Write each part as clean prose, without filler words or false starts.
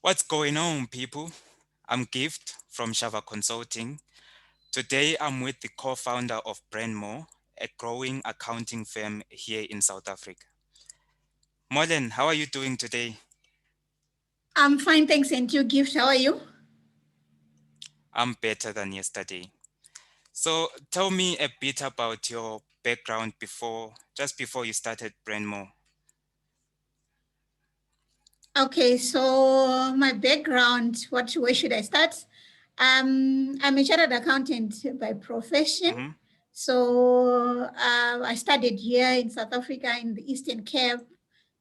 What's going on, people? I'm Gift from Shava Consulting. Today, I'm with the co-founder of Brendmo, a growing accounting firm here in South Africa. Mollen, how are you doing today? I'm fine, thanks. And you, Gift, how are you? I'm better than yesterday. So, tell me a bit about your background just before you started Brendmo. Okay, so my background, where should I start? I'm a chartered accountant by profession. Mm-hmm. So I studied here in South Africa in the Eastern Cape.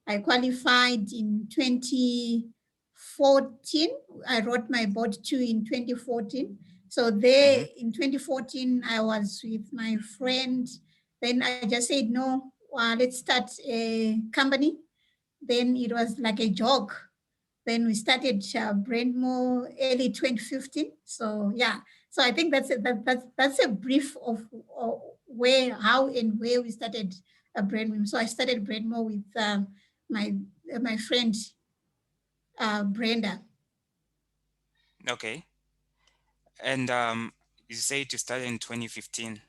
I qualified in 2014. I wrote my board 2 in 2014. So there Mm-hmm. in 2014, I was with my friend. Then I just said, no, let's start a company. Then it was like a joke. Then we started Brendmo early 2015. So yeah, so I think that's a brief of how and where we started Brendmo. So I started Brendmo with my my friend Brenda. Okay. And you said you started in 2015.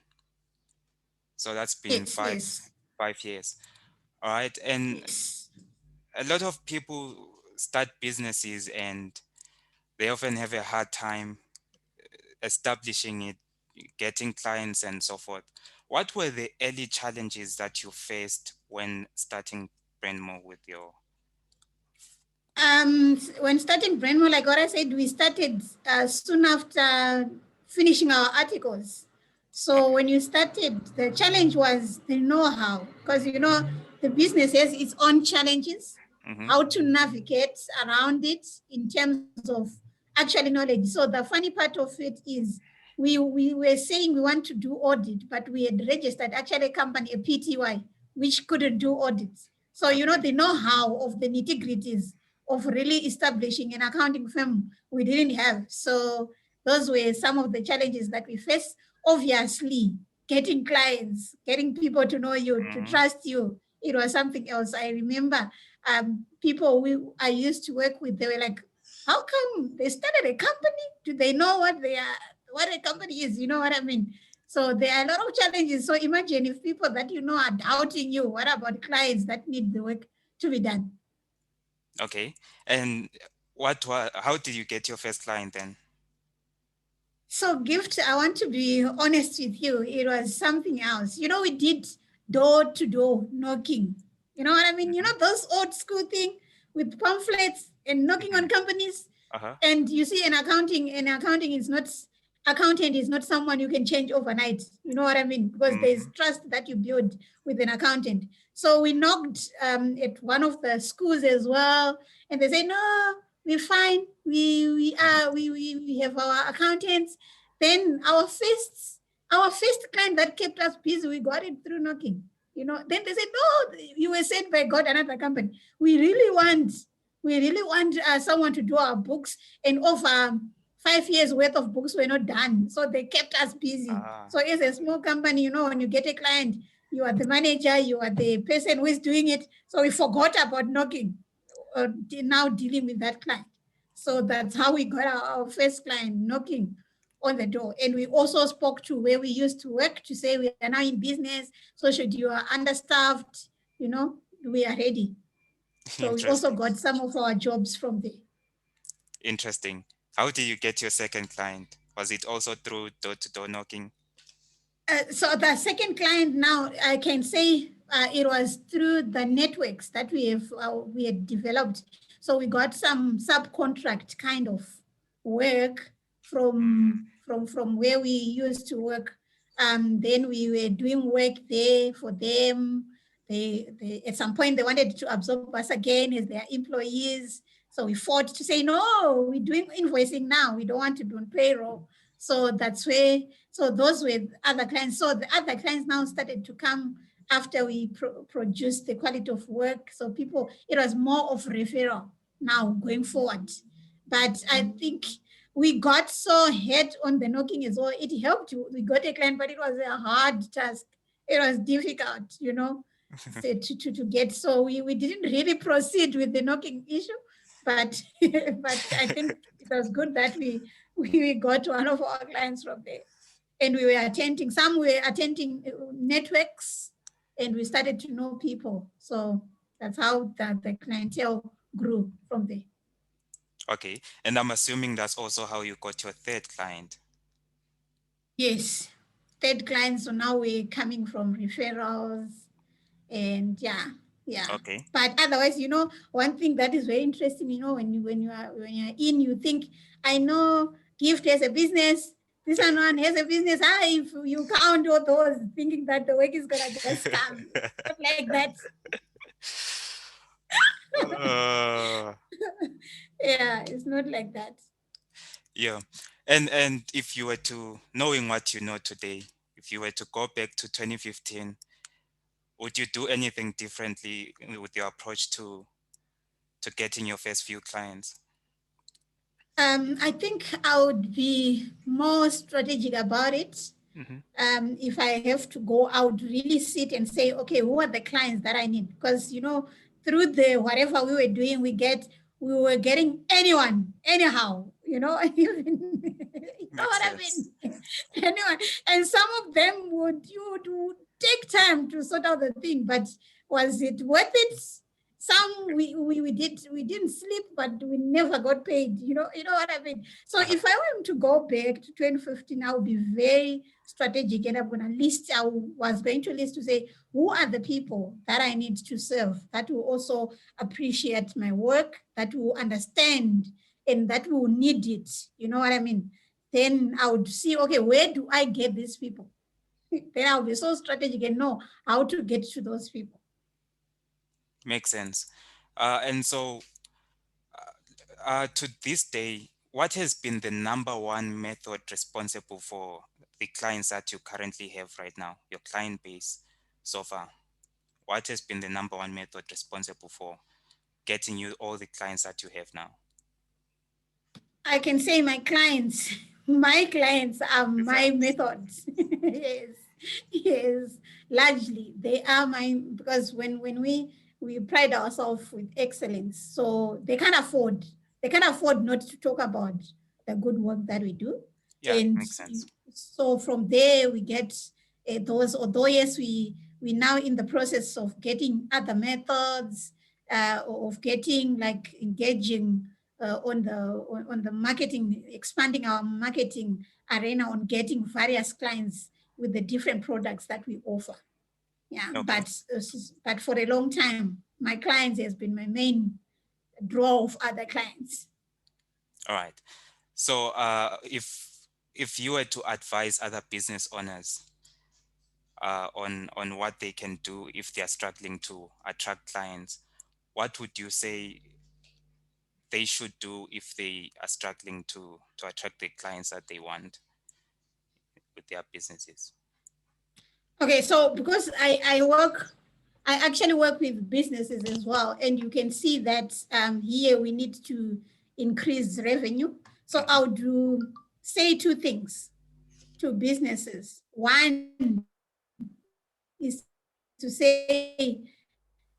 So that's been Yes, five yes, 5 years. All right. And yes. a lot of people start businesses and they often have a hard time establishing it, getting clients, and so forth. What were the early challenges that you faced when starting Brandmo with your? When starting Brendmo, like what I said, we started soon after finishing our articles. So Okay. when you started, the challenge was the know-how, because the business has its own challenges, Mm-hmm. how to navigate around it in terms of actually knowledge. So the funny part of it is we were saying we want to do audit, but we had registered actually a company, a PTY, which couldn't do audits. So Okay. the know-how of the nitty-gritties of really establishing an accounting firm we didn't have. So those were some of the challenges that we faced. Obviously, getting clients, getting people to know you, to Mm-hmm. trust you, it was something else. I remember people I used to work with, they were like, how come they started a company? Do they know what a company is? You know what I mean? So there are a lot of challenges. So imagine if people that are doubting you, what about clients that need the work to be done? Okay. And how did you get your first client then? So, Gift, I want to be honest with you. It was something else. We did door to door knocking. You know what I mean? Mm-hmm. Those old school thing with pamphlets and knocking Mm-hmm. on companies. Uh-huh. And you see, an accounting is not accountant is not someone you can change overnight. You know what I mean? Because there's Mm-hmm. trust that you build with an accountant. So we knocked at one of the schools as well, and they say, no, we're fine. We have our accountants. Then our first client that kept us busy, we got it through knocking. Then they said, no, you were sent by God, another company. We really want someone to do our books, and over 5 years worth of books were not done. So they kept us busy. Ah. So as a small company, when you get a client, you are the manager, you are the person who is doing it. So we forgot about knocking, now dealing with that client. So that's how we got our first client knocking on the door. And we also spoke to where we used to work to say we are now in business. So should you are understaffed, we are ready. So we also Interesting. got some of our jobs from there. Interesting. How did you get your second client? Was it also through door-to-door knocking? So the second client now, I can say it was through the networks that we had developed. So we got some subcontract kind of work from where we used to work. Then we were doing work there for them. They at some point they wanted to absorb us again as their employees. So we fought to say no, we're doing invoicing now. We don't want to do payroll. So that's where those were other clients. So the other clients now started to come after we produced the quality of work. So it was more of referral now going forward. But I think we got so head on the knocking as well. It helped. We got a client, but it was a hard task. It was difficult, to get. So we didn't really proceed with the knocking issue, but but I think it was good that we got one of our clients from there, and we were attending. Some were attending networks, and we started to know people. So that's how the clientele grew from there. Okay. And I'm assuming that's also how you got your third client. Yes, third clients. So now we're coming from referrals, and yeah. Okay. But otherwise, one thing that is very interesting, when you're in, you think, I know Gift has a business, this one has a business. If you count all those, thinking that the work is gonna just come, not like that. Uh, Yeah, it's not like that. yeah. And if you were to, knowing what you know today, if you were to go back to 2015, would you do anything differently with your approach to getting your first few clients? I think I would be more strategic about it. Hmm. If I have to go, I would really sit and say, okay, who are the clients that I need? Because through the whatever we were doing, we were getting anyone, anyhow, even you know Makes what I sense. mean? Anyone. And some of them would take time to sort out the thing, but was it worth it? Some we didn't sleep, but we never got paid. You know what I mean? So Uh-huh. if I were to go back to 2015, I would be very strategic, and I was going to list to say, who are the people that I need to serve that will also appreciate my work, that will understand, and that will need it. You know what I mean? Then I would see, okay, where do I get these people? Then I'll be so strategic and know how to get to those people. Makes sense. And so to this day, what has been the number one method responsible for the clients that you currently have right now, your client base so far? What has been the number one method responsible for getting you all the clients that you have now? I can say my clients are my Results. methods. Yes, yes, largely they are mine, because when we pride ourselves with excellence, so they can't afford not to talk about the good work that we do, Yeah, and makes sense. so from there we get those. Although yes, we now in the process of getting other methods, of getting like engaging on the marketing, expanding our marketing arena, on getting various clients with the different products that we offer. Yeah, Okay. but for a long time, my clients has been my main draw of other clients. All right. So if you were to advise other business owners on what they can do if they are struggling to attract clients, what would you say they should do if they are struggling to attract the clients that they want with their businesses? Okay, so because I actually work with businesses as well, and you can see that here we need to increase revenue. So Mhm. I'll say two things to businesses. One is to say,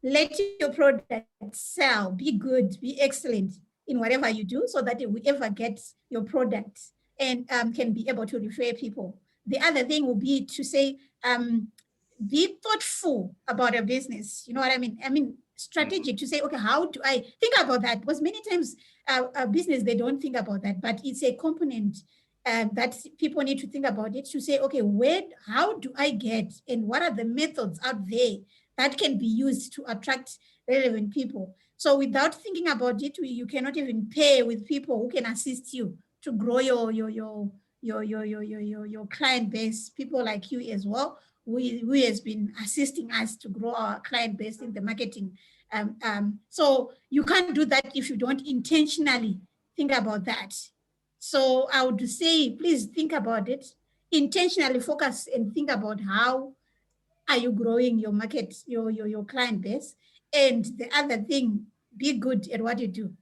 let your product sell, be good, be excellent in whatever you do, so that whoever gets your product and can be able to refer people. The other thing will be to say, be thoughtful about your business. You know what I mean? I mean, Mhm. strategic to say, okay, how do I think about that? Because many times a business, they don't think about that, but it's a component that people need to think about it, to say, okay, how do I get, and what are the methods out there that can be used to attract relevant people? So without thinking about it, you cannot even pay with people who can assist you to grow your client base, people like you as well, who has been assisting us to grow our client base in the marketing. So you can't do that if you don't intentionally think about that. So I would say, please think about it, intentionally focus and think about how are you growing your market, your client base. And the other thing, be good at what you do.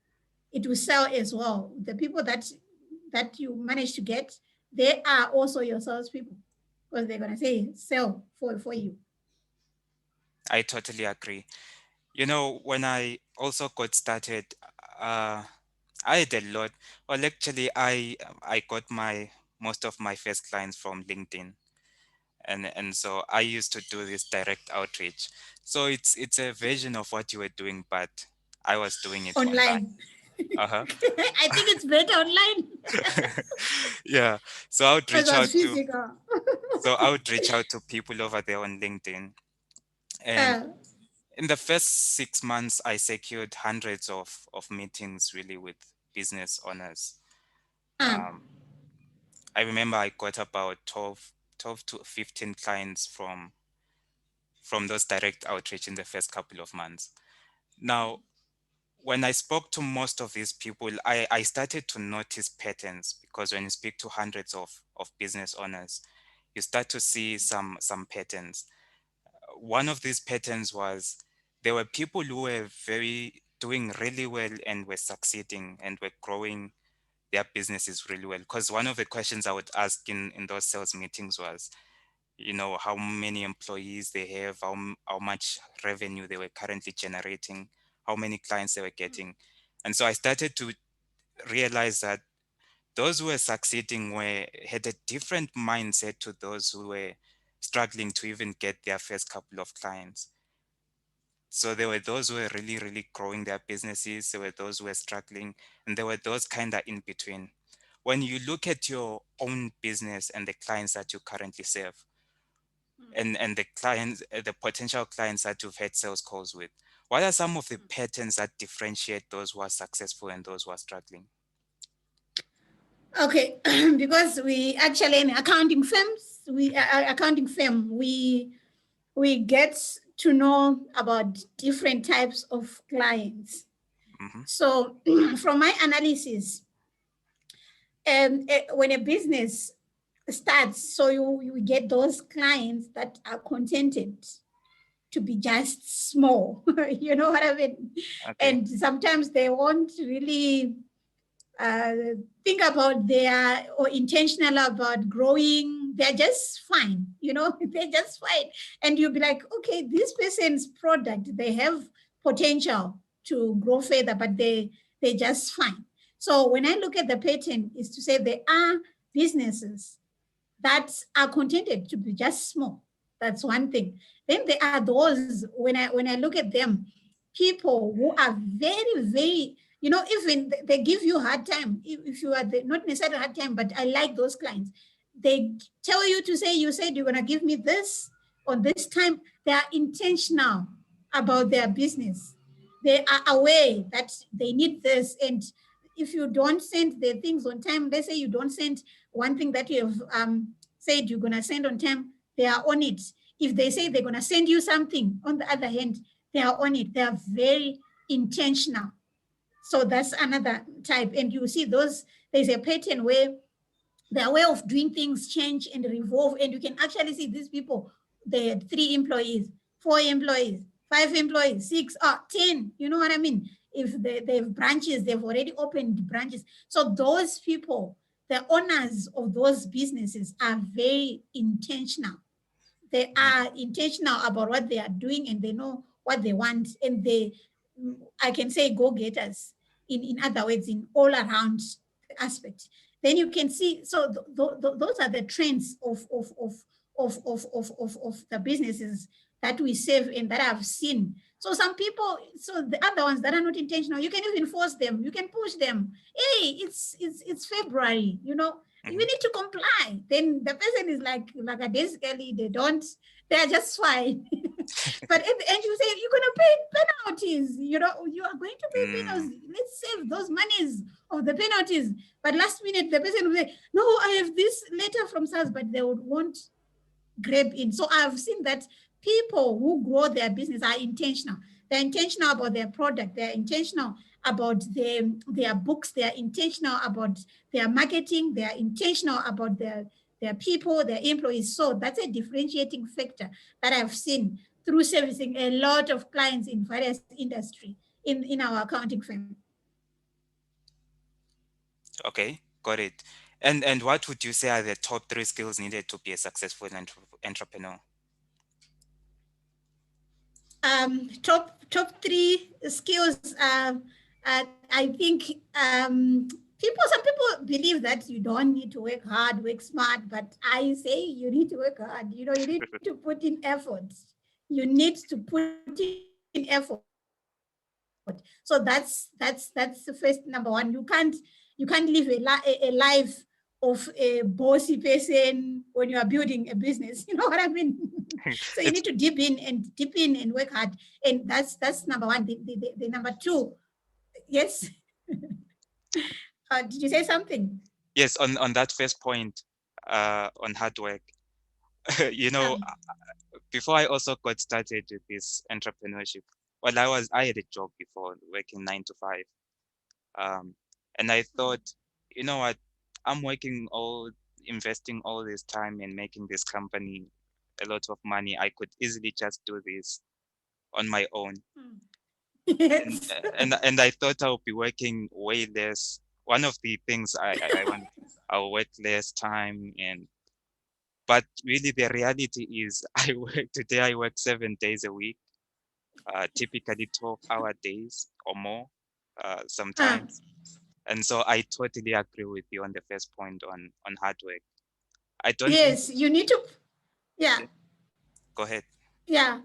It will sell as well. The people that you manage to get, they are also your salespeople, because they're gonna say sell for you. I totally agree. You know, when I also got started, Uh, I had a lot. Well, actually, I got my most of my first clients from LinkedIn, and so I used to do this direct outreach. So it's a version of what you were doing, but I was doing it online. Online. Uh-huh. I think it's better online Yeah. So I would as reach was out to physical. people over there on LinkedIn. And Uh, in the first 6 months, I secured hundreds of meetings really with business owners. uh, Um, I remember I got about 12 to 15 clients from those direct outreach in the first couple of months. Now, when I spoke to most of these people, I started to notice patterns because when you speak to hundreds of business owners, you start to see some patterns. One of these patterns was there were people who were very doing really well and were succeeding and were growing their businesses really well. Because one of the questions I would ask in those sales meetings was, how many employees they have, how much revenue they were currently generating, how many clients they were getting. And so I started to realize that those who were succeeding had a different mindset to those who were struggling to even get their first couple of clients. So there were those who were really, really growing their businesses, there were those who were struggling, and there were those kind of in between. When you look at your own business and the clients that you currently serve, and the clients, the potential clients that you've had sales calls with, what are some of the patterns that differentiate those who are successful and those who are struggling? okay, because we actually in accounting firms, accounting firm, we get to know about different types of clients. Mm-hmm. So, from my analysis, when a business starts, so you get those clients that are contented to be just small. You know what I mean? Okay. And sometimes they won't really uh, think about their or intentional about growing. They're just fine, they're just fine. And you'll be like, okay, this person's product, they have potential to grow further, but they're just fine. So when I look at the pattern, is to say there are businesses that are contented to be just small. That's one thing. Then there are those, when I look at them, people who are very, very, even they give you a hard time. If you are not necessarily hard time, but I like those clients. They tell you to say, you said you're gonna give me this on this time. They are intentional about their business. They are aware that they need this. And if you don't send the things on time, let's say you don't send one thing that you have said you're going to send on time, they are on it. If they say they're going to send you something, on the other hand, they are on it. They are very intentional. So that's another type. And you see those, there's a pattern where their way of doing things change and revolve. And you can actually see these people, they had 3 employees, 4 employees, 5 employees, six, 10. You know what I mean? If they have branches, they've already opened branches. So those people, the owners of those businesses are very intentional. They are intentional about what they are doing and they know what they want. And I can say, go getters in other words, in all around aspect. Then you can see, so those are the trends of the businesses that we save and that I've seen. So some people, so the other ones that are not intentional, you can even force them, you can push them. Hey, it's February, you Mm-hmm. need to comply. Then the person is like basically they're just fine. But at the end, you say you're gonna pay penalties. You are going to pay Mm, penalties. Let's save those monies of the penalties. But last minute, the person will say, "No, I have this letter from SARS," but they would want grab in. So I've seen that people who grow their business are intentional. They're intentional about their product. They're intentional about their books. They're intentional about their marketing. They're intentional about their people, their employees. So that's a differentiating factor that I've seen through servicing a lot of clients in various industry in our accounting firm. okay, got it. And what would you say are the top three skills needed to be a successful entrepreneur? Top three skills. I think some people believe that you don't need to work hard, work smart, but I say you need to work hard. You know, you need to put in effort. You need to put in effort. So that's the first number one. You can't live a life of a bossy person when you are building a business. You know what I mean? So you need to dip in It's and work hard, and that's number one. The number two, yes. Did you say something? yes, on that first point, on hard work. You know, Um, before I also got started with this entrepreneurship, well, I had a job before working 9 to 5. Um, and I thought, you know what, I'm investing all this time in making this company a lot of money. I could easily just do this on my own. And yes. and I thought I'll be working way less. One of the things I want, I'll work less time, and but really the reality is I work 7 days a week, typically 12-hour days or more, Um, sometimes. And so I totally agree with you on the first point on hard work. I don't think. yes, you need to, yeah, Yeah, go ahead. yeah.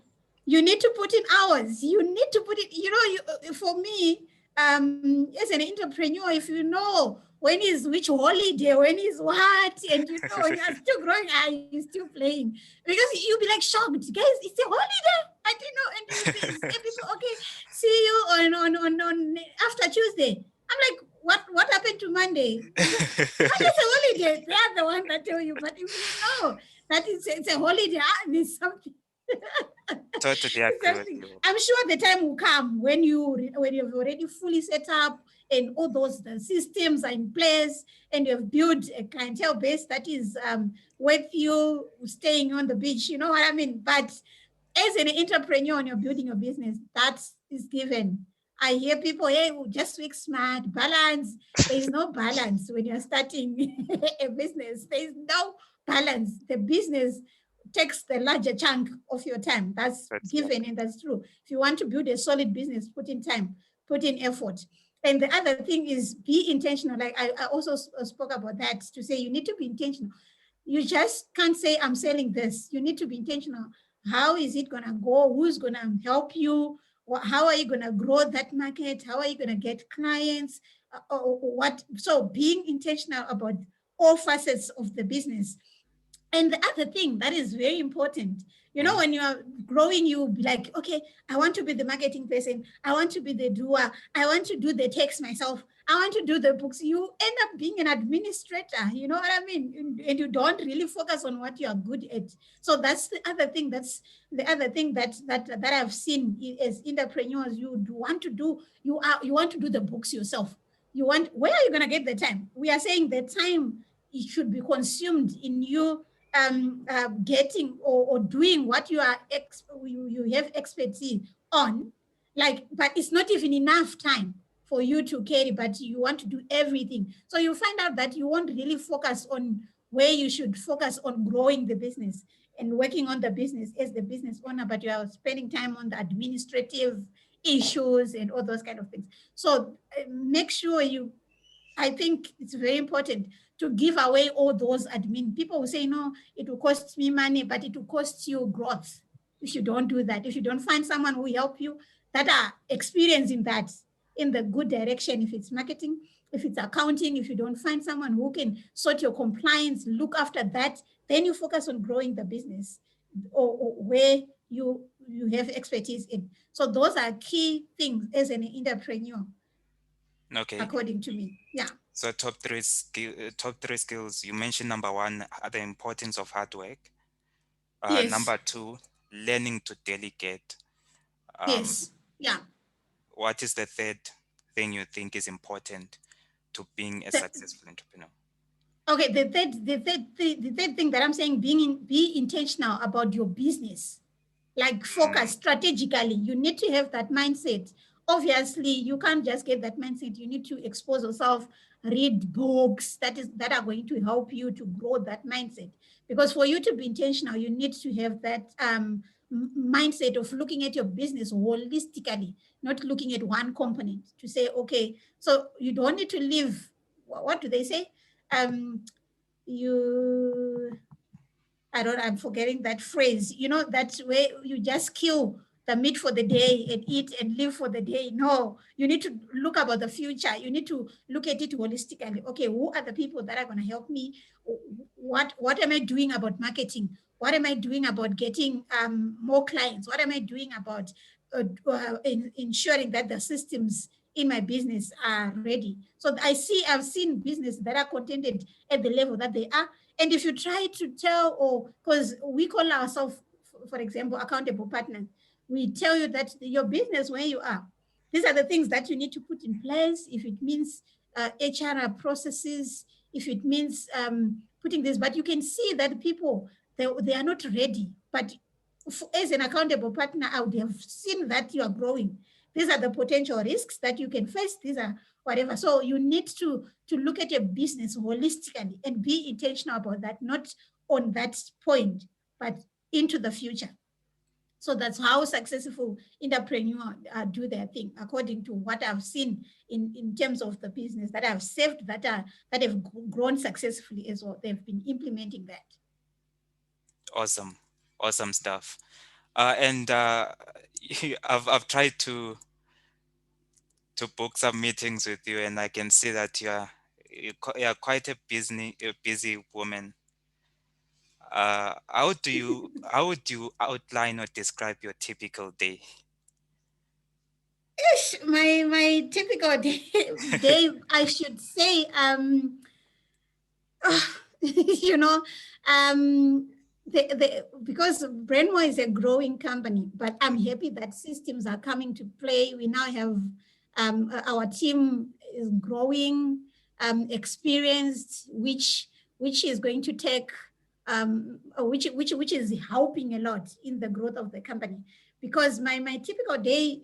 You need to put in hours. You need to put it, for me, as an entrepreneur, if you know when is which holiday, when is what, and when you are still growing, you're still playing. Because you'll be like shocked, guys, it's a holiday. I didn't know, and you say people, okay, see you on after Tuesday. I'm like, what happened to Monday? Monday's a holiday. They are the one that tell you, but if you know that it's a holiday, there's something. Totally agree with Something. you. I'm sure the time will come when you've already fully set up and all those the systems are in place and you have built a clientele base that is worth you staying on the beach. You know what I mean? But as an entrepreneur and you're building your business, that is given. I hear people, hey, just work smart, balance. There is no balance when you're starting a business. There is no balance. The business takes the larger chunk of your time. That's Totally given agree. and that's true. If you want to build a solid business, put in time, put in effort. And the other thing is be intentional. Like I also spoke about that to say you need to be intentional. You just can't say, I'm selling this. You need to be intentional. How is it going to go? Who's going to help you? How are you going to grow that market? How are you going to get clients? What? So being intentional about all facets of the business. And the other thing that is very important, Mhm. when you are growing, you'll be like, okay, I want to be the marketing person. I want to be the doer. I want to do the text myself. I want to do the books. You end up being an administrator. You know what I mean? And you don't really focus on what you are good at. So that's the other thing. That's the other thing that I've seen as entrepreneurs. You want to do the books yourself. Where are you going to get the time? We are saying the time it should be consumed in you getting or doing what you have expertise on, like, but it's not even enough time for you to carry, but you want to do everything. So you find out that you won't really focus on where you should focus on growing the business and working on the business as the business owner, but you are spending time on the administrative issues and all those kind of things. So make sure I think it's very important to give away all those admin. People will say, no, it will cost me money, but it will cost you growth if you don't do that. If you don't find someone who will help you that are experienced in that, in the good direction, if it's marketing, if it's accounting, if you don't find someone who can sort your compliance, look after that, then you focus on growing the business or where you have expertise in. So those are key things as an entrepreneur, Okay. according to me. Yeah. So top three skills. You mentioned number one, the importance of hard work. Yes. Number two, learning to delegate. Um, Yes. Yeah. what is the third thing you think is important to being a The- successful entrepreneur? okay. The third thing that I'm saying, be intentional about your business. Like Mm, focus strategically. You need to have that mindset. Obviously, you can't just get that mindset. You need to expose yourself, read books that are going to help you to grow that mindset. Because for you to be intentional, you need to have that. mindset of looking at your business holistically, not looking at one component to say, okay, so you don't need to live, what do they say? You I'm forgetting that phrase. You know, that's where you just kill the meat for the day and eat and live for the day. No, you need to look about the future. You need to look at it holistically. Okay, who are the people that are going to help me? What am I doing about marketing? What am I doing about getting more clients? What am I doing about ensuring that the systems in my business are ready? So I've seen business that are contented at the level that they are, and if you try to tell, or because we call ourselves, for example, accountable partners, we tell you that your business where you are, these are the things that you need to put in place. If it means HR processes, if it means putting this, but you can see that people, they are not ready. But as an accountable partner, I would have seen that you are growing. These are the potential risks that you can face. These are whatever. So you need to look at your business holistically and be intentional about that, not on that point, but into the future. So that's how successful entrepreneurs do their thing, according to what I've seen in terms of the business that I've saved, that have grown successfully as well. They've been implementing that. Awesome, awesome stuff. And I've tried to book some meetings with you, and I can see that you're quite a busy woman. How would you outline or describe your typical day? Ish, my typical day, I should say, you know, um, because Brendmo is a growing company, but I'm happy that systems are coming to play. We now have our team is growing, experienced, which is going to take which is helping a lot in the growth of the company. Because my typical day,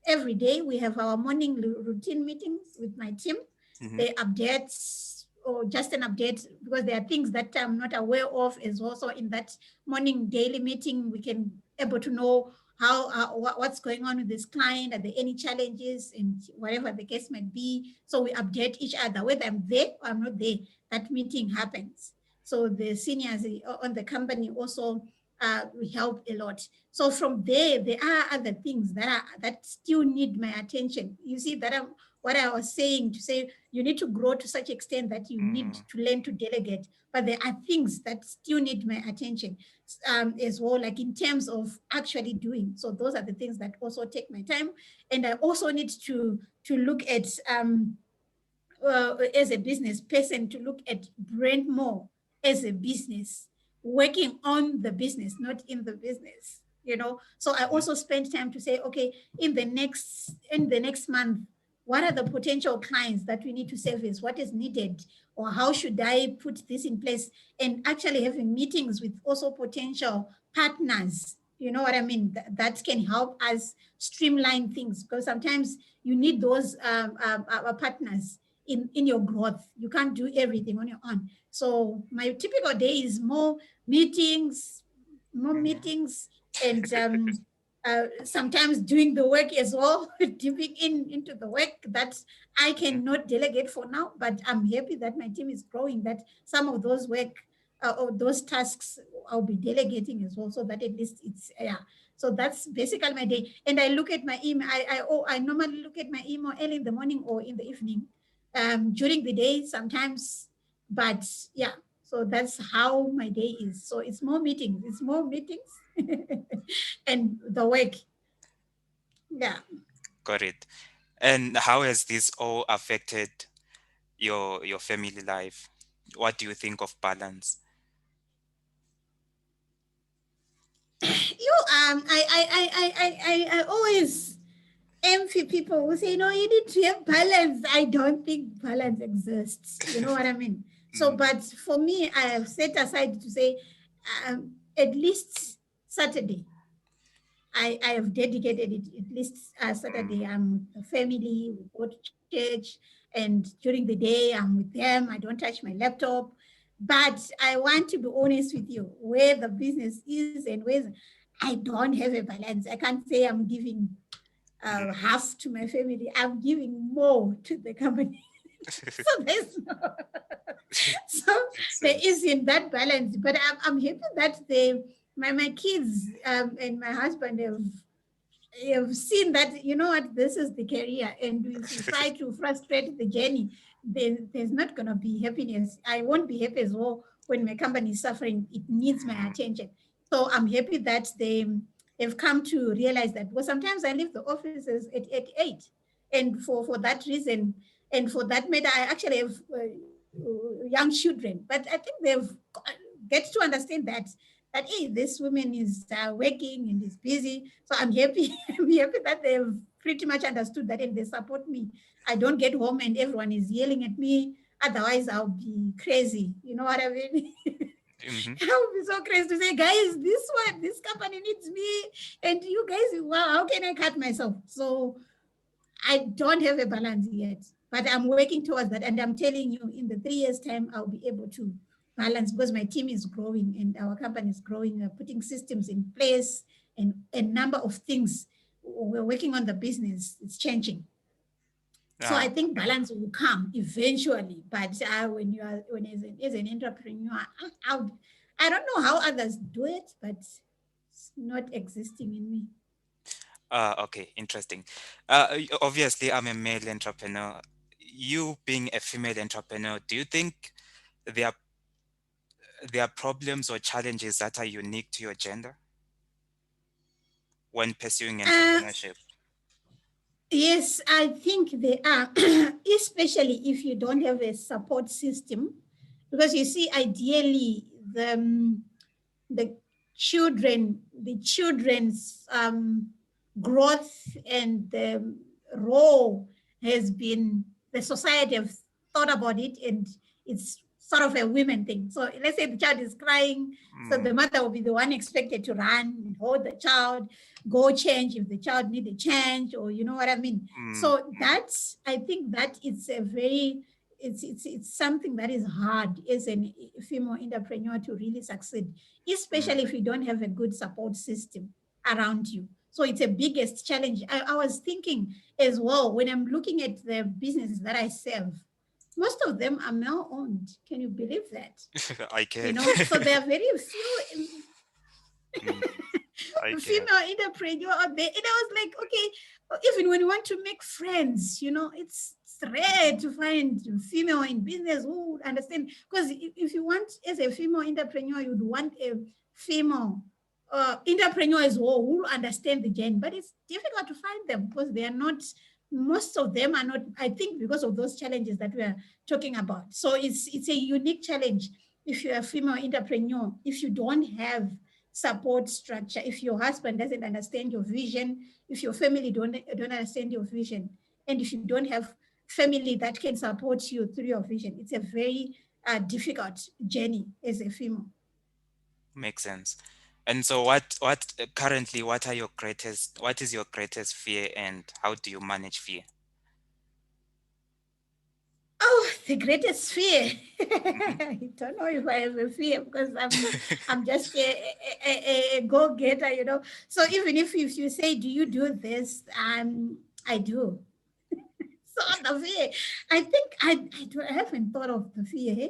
every day we have our morning routine meetings with my team. Hmm. They updates, or just an update, because there are things that I'm not aware of as well. So in that morning daily meeting, we can able to know how what's going on with this client, are there any challenges, and whatever the case might be. So we update each other, whether I'm there or I'm not there. That meeting happens. So the seniors on the company also we help a lot. So from there are other things that still need my attention. You see that what I was saying, to say you need to grow to such extent that you need Mm, to learn to delegate. But there are things that still need my attention as well, like in terms of actually doing. So those are the things that also take my time, and I also need to look at as a business person, to look at Brendmo as a business, working on the business, not in the business. So I mhm, also spend time to say, okay, in the next month, what are the potential clients that we need to service? What is needed, or how should I put this in place? And actually having meetings with also potential partners. You know what I mean? That can help us streamline things, because sometimes you need those partners in your growth. You can't do everything on your own. So my typical day is meetings, more mhm, meetings, and sometimes doing the work as well, dipping into the work that I mhm. cannot delegate for now. But I'm happy that my team is growing, that some of those work or those tasks I'll be delegating as well, so that at least it's, yeah. So that's basically my day. And I look at my email. I normally look at my email early in the morning or in the evening, during the day sometimes. But yeah, so that's how my day is. So it's more meetings and the work. Yeah. Got it. And how has this all affected your family life? What do you think of balance? You I always envy people who say, no, you need to have balance. I don't think balance exists. You know what I mean? So, Mm, but for me, I have set aside to say, at least Saturday, I have dedicated it. At least mm, Saturday, I'm with the family, we go to church, and during the day, I'm with them. I don't touch my laptop. But I want to be honest with you, where the business is and where I don't have a balance. I can't say I'm giving Mm. half to my family. I'm giving more to the company. So there's no, so Makes there sense. isn't that balance. But I'm happy that they, my kids and my husband have seen that, you know what, this is the career, and if we try to frustrate the journey, then there's not going to be happiness. I won't be happy as well when my company is suffering. It needs my Mm, attention. So I'm happy that they have come to realize that. Well, sometimes I leave the offices at 8, and for that reason, and for that matter, I actually have young children, but I think they've get to understand that hey, this woman is working and is busy. So I'm happy. I'm happy that they've pretty much understood that and they support me. I don't get home and everyone is yelling at me. Otherwise, I'll be crazy. You know what I mean? mhm. I'll be so crazy to say, guys, this company needs me, and you guys, wow, how can I cut myself? So I don't have a balance yet, but I'm working towards that. And I'm telling you, in the 3 years' time, I'll be able to balance because my team is growing and our company is growing. We're putting systems in place and a number of things. We're working on the business, it's changing. So I Ah, think okay. balance will come eventually. But when you are when as an entrepreneur, I don't know how others do it, but it's not existing in me. Okay, interesting. Obviously, I'm a male entrepreneur. You being a female entrepreneur, do you think there are there are problems or challenges that are unique to your gender when pursuing Uh, entrepreneurship? Yes, I think they are, especially if you don't have a support system. Because you see, ideally, the the children's growth and the role has been, the society have thought about it, and it's sort of a women thing. So let's say the child is crying, so the Mm, mother will be the one expected to run and hold the child, go change if the child need a change, or you know what I mean. mm, So that's, I think that it's a very, it's something that is hard as a female entrepreneur to really succeed, mm, especially if you don't have a good support system around you. So it's a biggest challenge. I was thinking as well when I'm looking at the businesses that I serve, most of them are male owned. Can you believe that? I You can. know, so there are very few Mm, I can. female entrepreneur out there. And I was like, okay, even when you want to make friends, you know, it's rare to find female in business who would understand. Because if you want, as a female entrepreneur, you'd want a female entrepreneur as well who will understand the gen. But it's difficult to find them because they are not, most of them are not, I think, because of those challenges that we are talking about. So it's a unique challenge if you're a female entrepreneur, if you don't have support structure, if your husband doesn't understand your vision, if your family don't understand your vision, and if you don't have family that can support you through your vision, it's a very difficult journey as a female. Makes sense. And so what currently what is your greatest fear and how do you manage fear? Oh, the greatest fear. Mhm. I don't know if I have a fear because I'm just a go-getter, you know. So even if you say, do you do this? I do. So the fear, I think I haven't thought of the fear. Eh?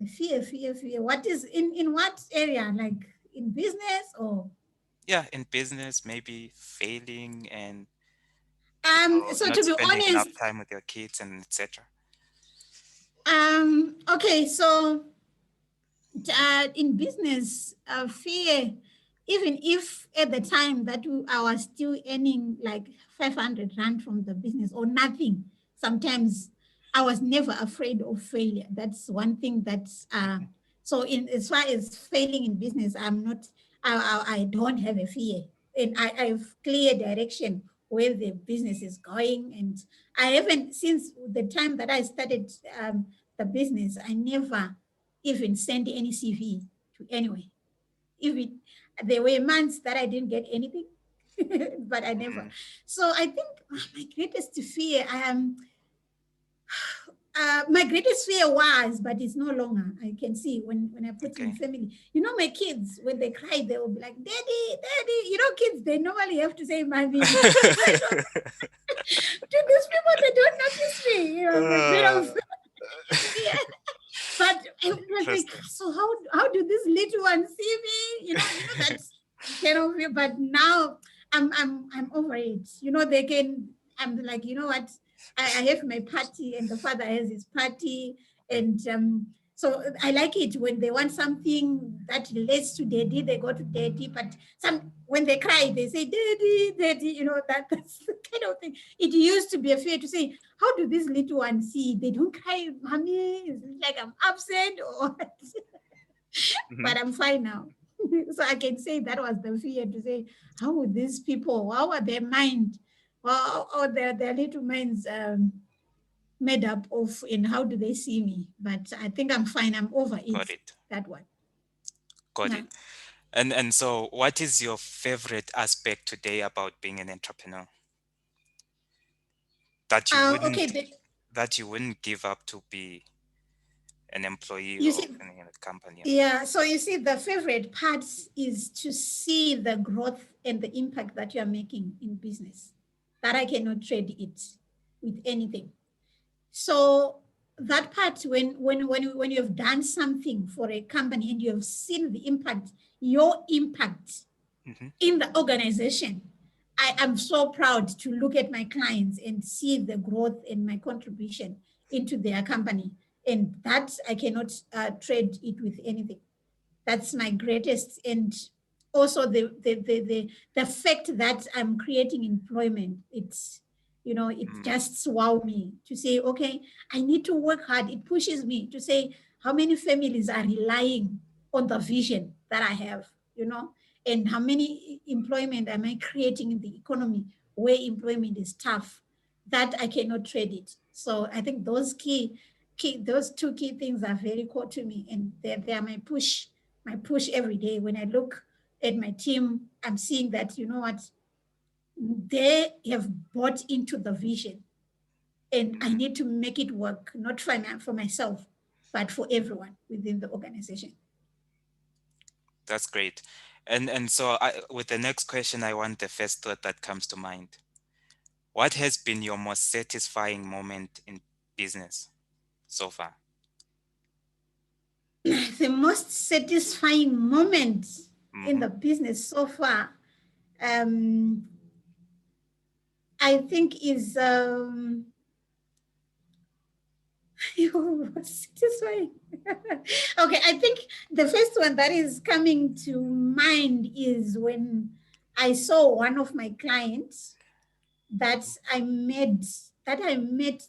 The fear. What is in what area? Like in business or Yeah, in business, maybe failing and so not to be spending enough honest, time with your kids and etc. okay, so in business, fear, even if at the time that I was still earning like 500 rand from the business or nothing, sometimes I was never afraid of failure. That's one thing that's, so in as far as failing in business, I'm not, I don't have a fear. And I have clear direction where the business is going. And I haven't, since the time that I started the business, I never even send any CV to anyone. Even there were months that I didn't get anything, but I never. Mm, So I think my greatest fear, My greatest fear was, but it's no longer. I can see when I put in Okay. family. You know, my kids, when they cry, they will be like, "Daddy, Daddy." You know, kids, they normally have to say, "Mommy." So I know to these people, they don't notice me. You know, I'm a bit Uh, of yeah. But I was like, Interesting. so how do this little one see me? That's kind of. But now I'm over it. They can. I'm like, you know what? I have my party, and the father has his party, Mm. and so I like it when they want something that relates to daddy, they go to daddy. But when they cry, they say daddy, daddy. That's the kind of thing. It used to be a fear to say, how do these little ones see? They don't cry, mommy. It's like I'm absent or what? Mhm. But I'm fine now. So I can say that was the fear to say, how would these people, how are their mind, or their little minds made up of, and how do they see me? But I think I'm fine. I'm over it. Got it. That one. Got Yeah. it. And so what is your favorite aspect today about being an entrepreneur that you Okay. wouldn't that you wouldn't give up to be an employee You or see, in a company? yeah. So you see, the favorite part is to see the growth and the impact that you are making in business. That I cannot trade it with anything. So that part, when you have done something for a company and you have seen the impact, your impact Hmm. in the organization, I am so proud to look at my clients and see the growth and my contribution into their company. And that I cannot trade it with anything. That's my greatest. And also the fact that I'm creating employment, it Mm, just wow me to say, okay, I need to work hard. It pushes me to say how many families are relying on the vision that I have, and how many employment am I creating in the economy where employment is tough. That I cannot trade it. So I think those two key things are very core to me, and they're my push every day. When I look at my team, I'm seeing that, you know what, they have bought into the vision, and I mhm. need to make it work, not for myself, but for everyone within the organization. That's great. And so with the next question, I want the first thought that comes to mind. What has been your most satisfying moment in business so far? The most satisfying moment in Hmm. the business so far, um, I think is satisfying. Okay, I think the first one that is coming to mind is when I saw one of my clients that I met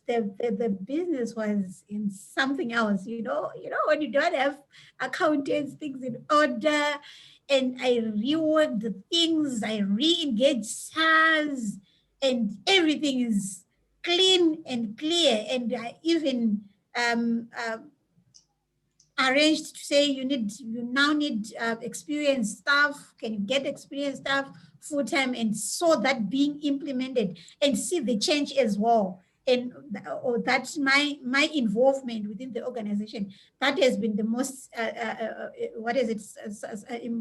the business was in something else. When you don't have accountants, things in order, and I reworked the things, I re-engaged SaaS, and everything is clean and clear. And I even arranged to say you now need experienced staff. Can you get experienced staff full time? And saw that being implemented and see the change as well. And that's my involvement within the organization. That has been the most what is it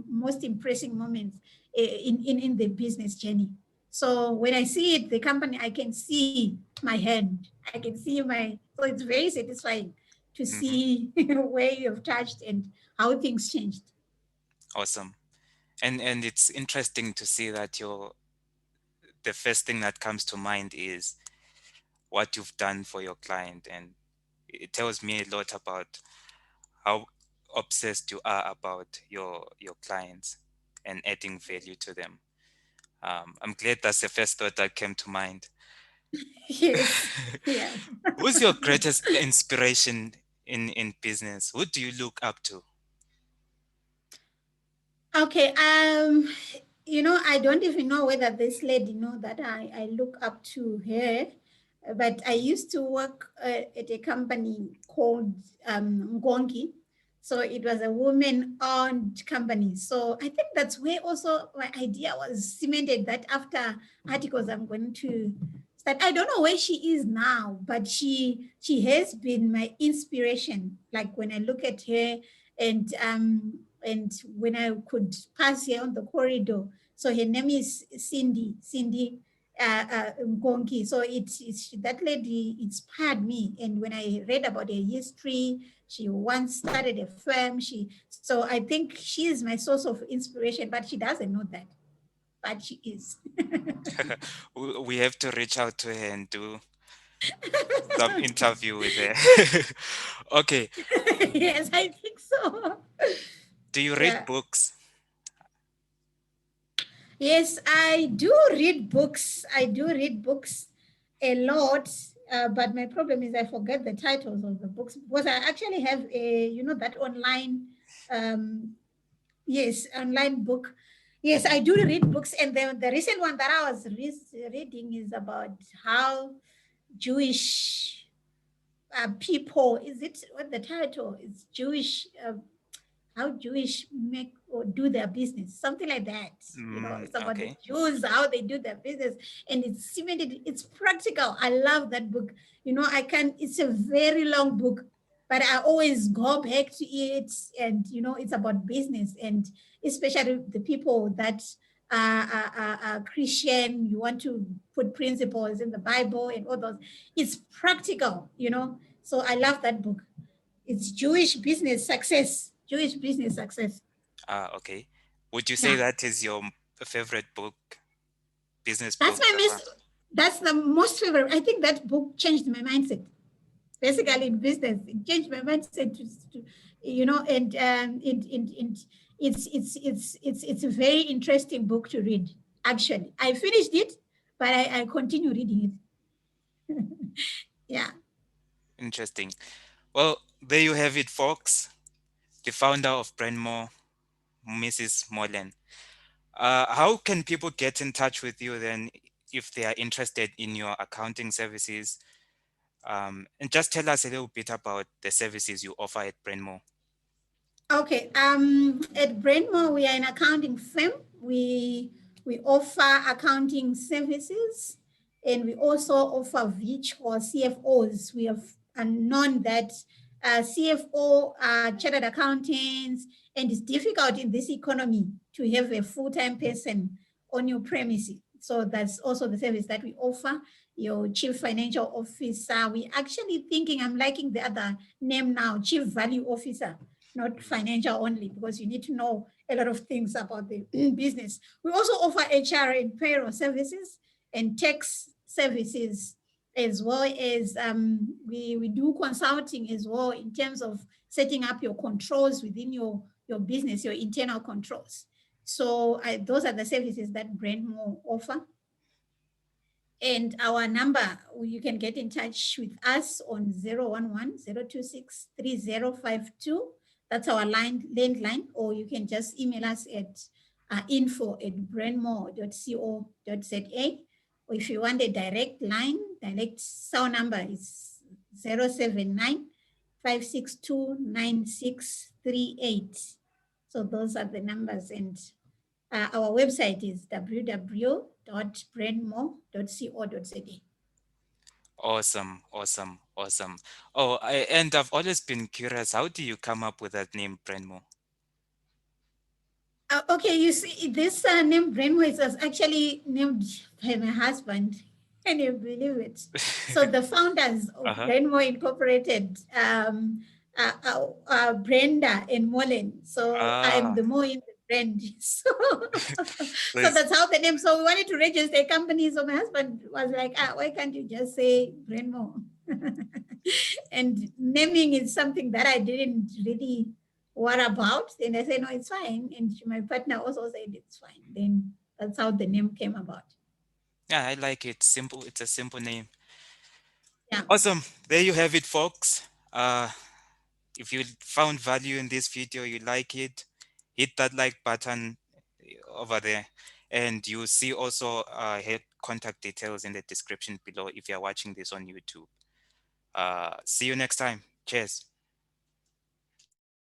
most impressive moments in the business journey. So when I see it, the company, I can see my hand, I can see my, so it's very satisfying to Hmm. see where you have touched and how things changed. Awesome. And it's interesting to see that the first thing that comes to mind is what you've done for your client, and it tells me a lot about how obsessed you are about your clients and adding value to them. I'm glad that's the first thought that came to mind. Yes. Yeah. Who's your greatest inspiration in business? Who do you look up to? Okay. I don't even know whether this lady know that I look up to her, but I used to work at a company called Ngongi. So it was a woman-owned company. So I think that's where also my idea was cemented that after articles, I'm going to that I don't know where she is now, but she has been my inspiration. Like when I look at her, and when I could pass her on the corridor. So her name is Cindy Nkonki. So it's that lady inspired me. And when I read about her history, she once started a firm. So I think she is my source of inspiration, but she doesn't know that, but she is. We have to reach out to her and do some interview with her. Okay. Yes, I think so. Do you read Yeah. books? Yes, I do read books. I do read books a lot. But my problem is I forget the titles of the books because I actually have that online, um, yes, online book. Yes, I do read books. And the recent one that I was reading is about how Jewish people, is it what the title is? How Jewish make or do their business, something like that. It's about the Okay. Jews, how they do their business, and it's practical. I love that book. I can. It's a very long book, but I always go back to it, and it's about business, and especially the people that are Christian. You want to put principles in the Bible and all those. It's practical. So I love that book. It's Jewish business success. Jewish business success. Okay. Would you say Yeah. that is your favorite book, business That's book my so far? miss. That's the most favorite. I think that book changed my mindset. Basically, in business, it changed my mindset and it's a very interesting book to read. Actually, I finished it, but I continue reading it. Yeah. Interesting. Well, there you have it, folks. The founder of Brendmo, Mrs. Mollen. How can people get in touch with you then if they are interested in your accounting services? And just tell us a little bit about the services you offer at Brendmo. Okay. At Brendmo, we are an accounting firm. We offer accounting services, and we also offer VICH or CFOs. We have known that CFO are chartered accountants, and it's difficult in this economy to have a full-time person on your premises. So that's also the service that we offer. Your chief financial officer. We actually thinking, I'm liking the other name now, chief value officer, not financial only, because you need to know a lot of things about the business. We also offer HR and payroll services and tax services, as well as we do consulting as well in terms of setting up your controls within your business, your internal controls. So those are the services that Brendmo offer. And our number, you can get in touch with us on 011-026-3052. That's our landline, or you can just email us at info@brendmo.co.za. Or if you want a direct line, direct cell number is 079-562-9638. So those are the numbers. And our website is www.brendmo.co.za. Awesome, awesome, awesome. Oh, and I've always been curious, how do you come up with that name, Brendmo? Okay, you see, this name Brendmo was actually named by my husband. Can you believe it? So the founders of Uh-huh. Brendmo Incorporated, Brenda and Mollen. So I'm Ah, the more in the brand. So, so so it's that's how the name. So we wanted to register a company. So my husband was like, why can't you just say Brendmo? And naming is something that I didn't really worry about. And I said, no, it's fine. And my partner also said it's fine. Then that's how the name came about. yeah, I like it. Simple. It's a simple name. Yeah. Awesome. There you have it, folks. If you found value in this video, you like it, hit that like button over there. And you see also head contact details in the description below if you're watching this on YouTube. See you next time. Cheers.